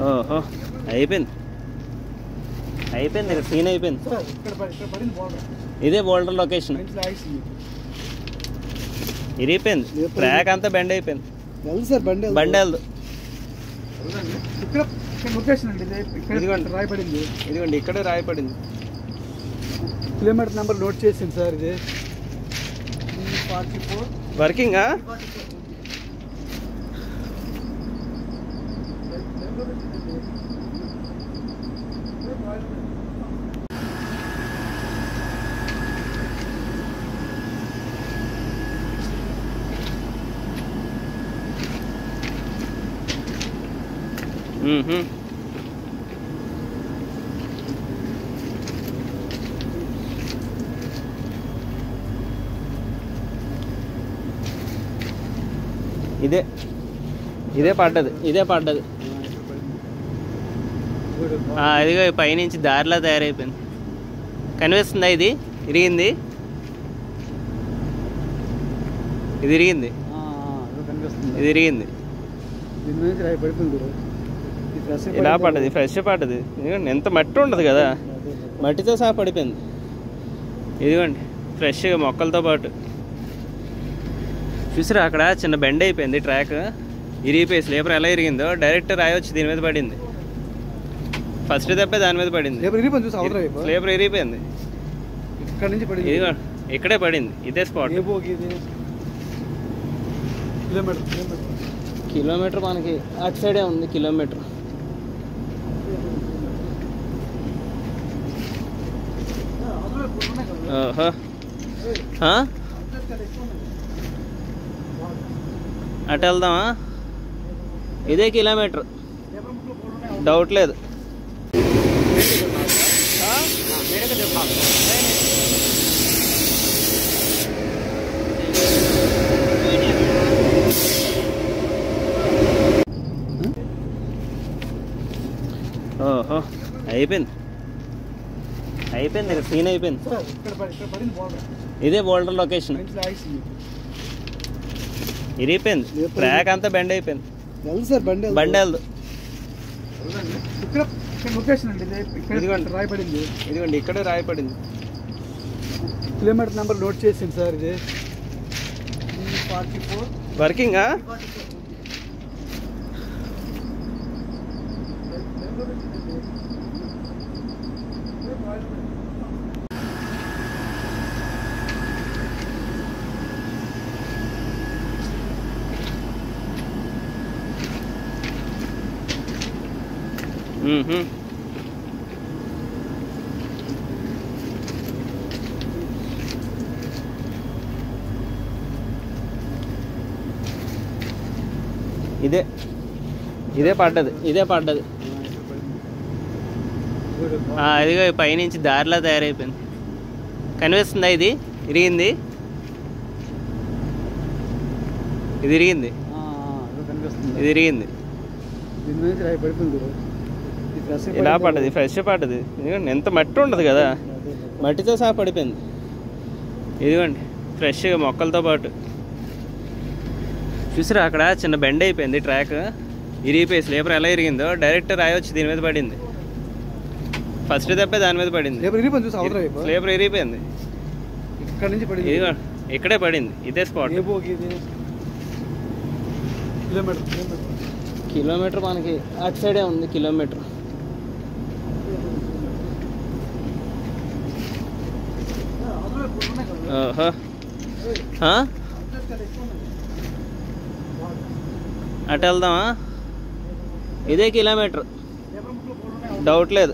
ఓహో అయిపోయింది అయిపోయింది సీన్ అయిపోయింది. ఇదే బోల్డర్ లొకేషన్. ఇరిగిపోయింది ట్రాక్ అంతా బెండ్ అయిపోయింది. బండి వెళ్దు. ఇదిగోండి ఇక్కడే రాయపడింది. కిలోమీటర్ నెంబర్ నోట్ చేసింది సార్. ఇది వర్కింగా? ఇదే పడ్డది. ఇదిగో పైనుంచి దారిలా తయారైపోయింది. కనిపిస్తుందా? ఇది ఇరిగింది. ఇలా పడ్డది. ఫ్రెష్ పడ్డది. ఎంత మట్టి ఉండదు కదా, మట్టితో సహా పడిపోయింది. ఇదిగోండి ఫ్రెష్గా మొక్కలతో పాటు. చూసారా అక్కడ చిన్న బెండ్ అయిపోయింది ట్రాక్. ఇరిగిపోయి స్లీపర్ ఎలా ఇరిగిందో డైరెక్ట్ రాయి వచ్చి దీని మీద పడింది. ఫస్ట్ దెబ్బ దాని మీద పడింది. స్లీపర్ ఇరిగిపోయింది. ఇక్కడే పడింది. ఇదే స్పాట్. కిలోమీటర్ మనకి అటు సైడే ఉంది. కిలోమీటర్ ఓహో అటు వెళ్దామా? ఇదే కిలోమీటర్, డౌట్ లేదు. ఓహో అయిపోయింది సీన్ అయిపోయింది. ఇదే బోల్డర్ లొకేషన్. ఇరిగిపోయింది ట్రాక్ అంతా బెండ్ అయిపోయింది. బండి వెళ్దు. ఇదిగోండి ఇక్కడే రాయపడింది. కిలోమీటర్ నెంబర్ నోట్ చేసింది సార్. ఇది వర్కింగా? ఇదే పడ్డది. ఇదిగో పైనుంచి దారిలా తయారైపోయింది. కనిపిస్తుందా? ఇది ఇరిగింది. ఇలా పడ్డది. ఫ్రెష్ పడ్డది. ఎంత మట్టి ఉండదు కదా, మట్టితో సహా పడిపోయింది. ఇదిగోండి ఫ్రెష్గా మొక్కలతో పాటు. చూసారా అక్కడ చిన్న బెండ్ అయిపోయింది ట్రాక్. ఇరిగిపోయి స్లీపర్ ఎలా ఇరిగిందో డైరెక్ట్ రాయి వచ్చి దీని మీద పడింది. ఫస్ట్ దెబ్బ దాని మీద పడింది. స్లీపర్ ఇరిగిపోయింది. ఇక్కడే పడింది. ఇదే స్పాట్. కిలోమీటర్ మనకి అటు సైడే ఉంది. కిలోమీటర్ ఓహో అటు వెళ్దామా? ఇదే కిలోమీటర్, డౌట్ లేదు.